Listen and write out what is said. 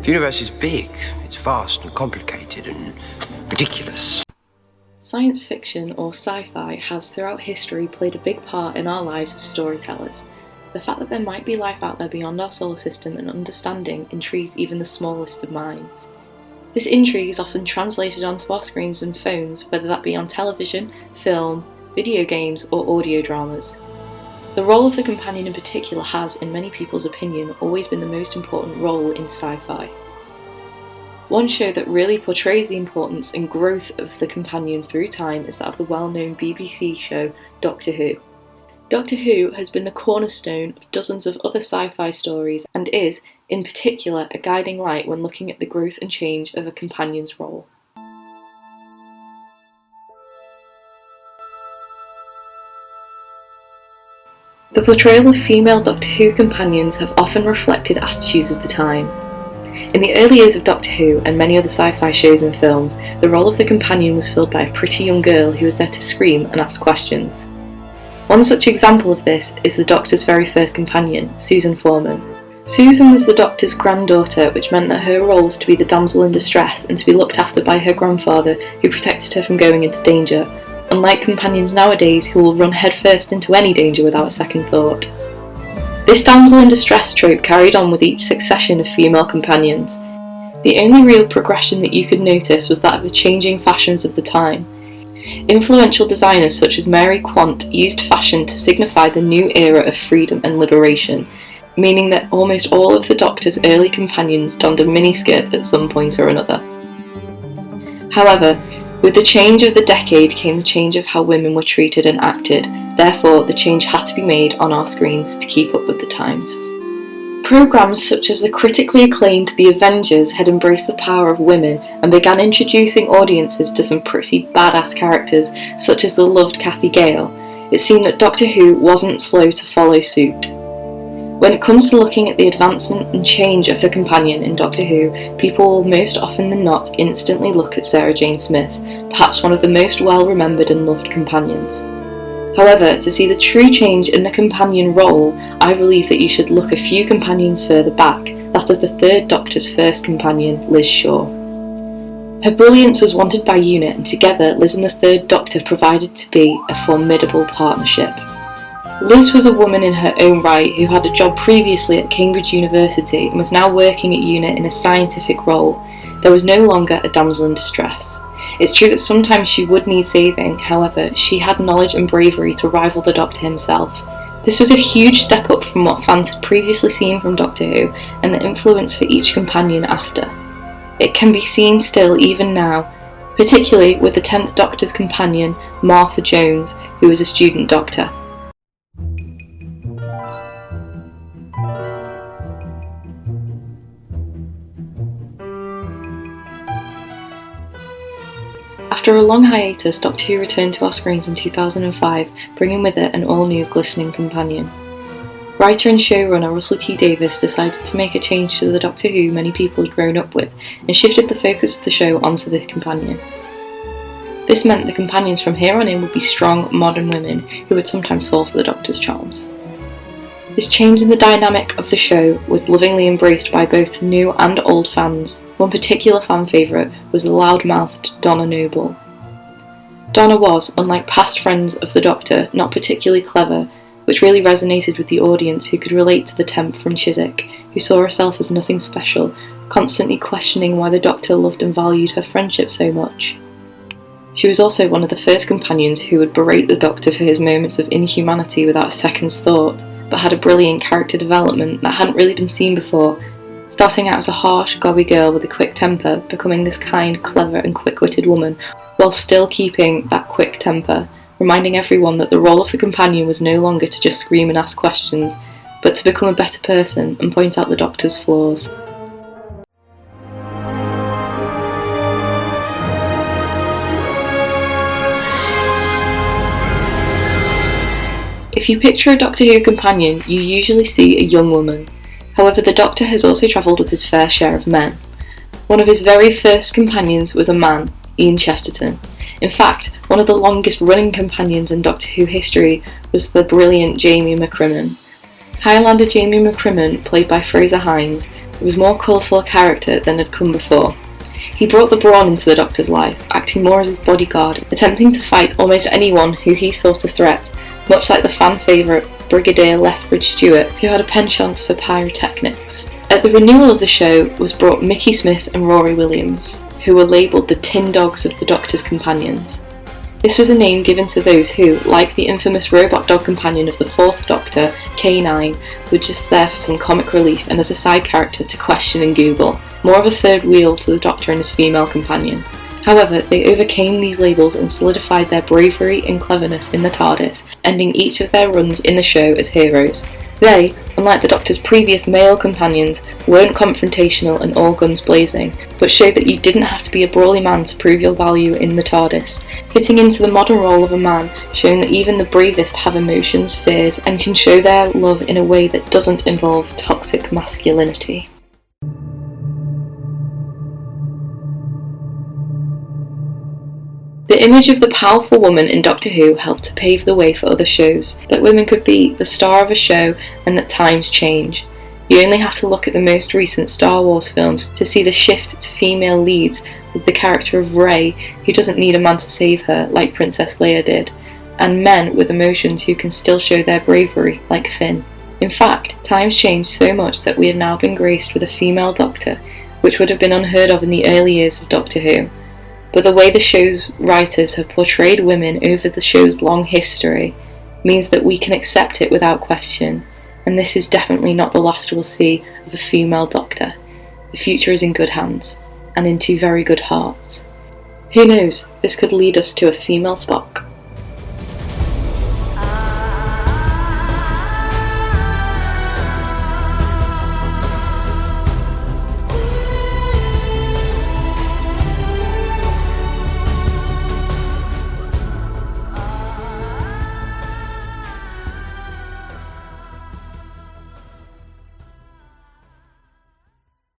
The universe is big, it's vast and complicated and ridiculous. Science fiction, or sci-fi, has throughout history played a big part in our lives as storytellers. The fact that there might be life out there beyond our solar system and understanding intrigues even the smallest of minds. This intrigue is often translated onto our screens and phones, whether that be on television, film, video games, or audio dramas. The role of the companion in particular has, in many people's opinion, always been the most important role in sci-fi. One show that really portrays the importance and growth of the companion through time is that of the well-known BBC show Doctor Who. Doctor Who has been the cornerstone of dozens of other sci-fi stories and is, in particular, a guiding light when looking at the growth and change of a companion's role. The portrayal of female Doctor Who companions have often reflected attitudes of the time. In the early years of Doctor Who and many other sci-fi shows and films, the role of the companion was filled by a pretty young girl who was there to scream and ask questions. One such example of this is the Doctor's very first companion, Susan Foreman. Susan was the Doctor's granddaughter, which meant that her role was to be the damsel in distress and to be looked after by her grandfather, who protected her from going into danger, unlike companions nowadays who will run headfirst into any danger without a second thought. This damsel in distress trope carried on with each succession of female companions. The only real progression that you could notice was that of the changing fashions of the time. Influential designers such as Mary Quant used fashion to signify the new era of freedom and liberation, meaning that almost all of the Doctor's early companions donned a miniskirt at some point or another. However, with the change of the decade came the change of how women were treated and acted, therefore the change had to be made on our screens to keep up with the times. Programmes such as the critically acclaimed The Avengers had embraced the power of women and began introducing audiences to some pretty badass characters such as the loved Cathy Gale. It seemed that Doctor Who wasn't slow to follow suit. When it comes to looking at the advancement and change of the companion in Doctor Who, people will most often than not instantly look at Sarah Jane Smith, perhaps one of the most well-remembered and loved companions. However, to see the true change in the companion role, I believe that you should look a few companions further back, that of the third Doctor's first companion, Liz Shaw. Her brilliance was wanted by UNIT, and together Liz and the third Doctor provided to be a formidable partnership. Liz was a woman in her own right who had a job previously at Cambridge University and was now working at UNIT in a scientific role. There was no longer a damsel in distress. It's true that sometimes she would need saving, however, she had knowledge and bravery to rival the Doctor himself. This was a huge step up from what fans had previously seen from Doctor Who and the influence for each companion after. It can be seen still even now, particularly with the 10th Doctor's companion, Martha Jones, who was a student doctor. After a long hiatus, Doctor Who returned to our screens in 2005, bringing with it an all-new glistening companion. Writer and showrunner Russell T Davies decided to make a change to the Doctor Who many people had grown up with, and shifted the focus of the show onto the companion. This meant the companions from here on in would be strong, modern women who would sometimes fall for the Doctor's charms. This change in the dynamic of the show was lovingly embraced by both new and old fans. One particular fan favourite was the loud-mouthed Donna Noble. Donna was, unlike past friends of the Doctor, not particularly clever, which really resonated with the audience who could relate to the temp from Chiswick, who saw herself as nothing special, constantly questioning why the Doctor loved and valued her friendship so much. She was also one of the first companions who would berate the Doctor for his moments of inhumanity without a second's thought, but had a brilliant character development that hadn't really been seen before, starting out as a harsh, gobby girl with a quick temper, becoming this kind, clever and quick-witted woman, while still keeping that quick temper, reminding everyone that the role of the companion was no longer to just scream and ask questions, but to become a better person and point out the Doctor's flaws. If you picture a Doctor Who companion, you usually see a young woman. However, the Doctor has also travelled with his fair share of men. One of his very first companions was a man, Ian Chesterton. In fact, one of the longest running companions in Doctor Who history was the brilliant Jamie McCrimmon. Highlander Jamie McCrimmon, played by Fraser Hines, was more colourful a character than had come before. He brought the brawn into the Doctor's life, acting more as his bodyguard, attempting to fight almost anyone who he thought a threat, much like the fan favourite Brigadier Lethbridge Stewart, who had a penchant for pyrotechnics. At the renewal of the show was brought Mickey Smith and Rory Williams, who were labelled the Tin Dogs of the Doctor's companions. This was a name given to those who, like the infamous robot dog companion of the Fourth Doctor, K9, were just there for some comic relief and as a side character to question and Google, more of a third wheel to the Doctor and his female companion. However, they overcame these labels and solidified their bravery and cleverness in the TARDIS, ending each of their runs in the show as heroes. They, unlike the Doctor's previous male companions, weren't confrontational and all guns blazing, but showed that you didn't have to be a brawly man to prove your value in the TARDIS, fitting into the modern role of a man, showing that even the bravest have emotions, fears, and can show their love in a way that doesn't involve toxic masculinity. The image of the powerful woman in Doctor Who helped to pave the way for other shows, that women could be the star of a show and that times change. You only have to look at the most recent Star Wars films to see the shift to female leads with the character of Rey, who doesn't need a man to save her like Princess Leia did, and men with emotions who can still show their bravery like Finn. In fact, times changed so much that we have now been graced with a female Doctor, which would have been unheard of in the early years of Doctor Who. But the way the show's writers have portrayed women over the show's long history means that we can accept it without question, and this is definitely not the last we'll see of the female Doctor. The future is in good hands, and in two very good hearts. Who knows, this could lead us to a female Spock.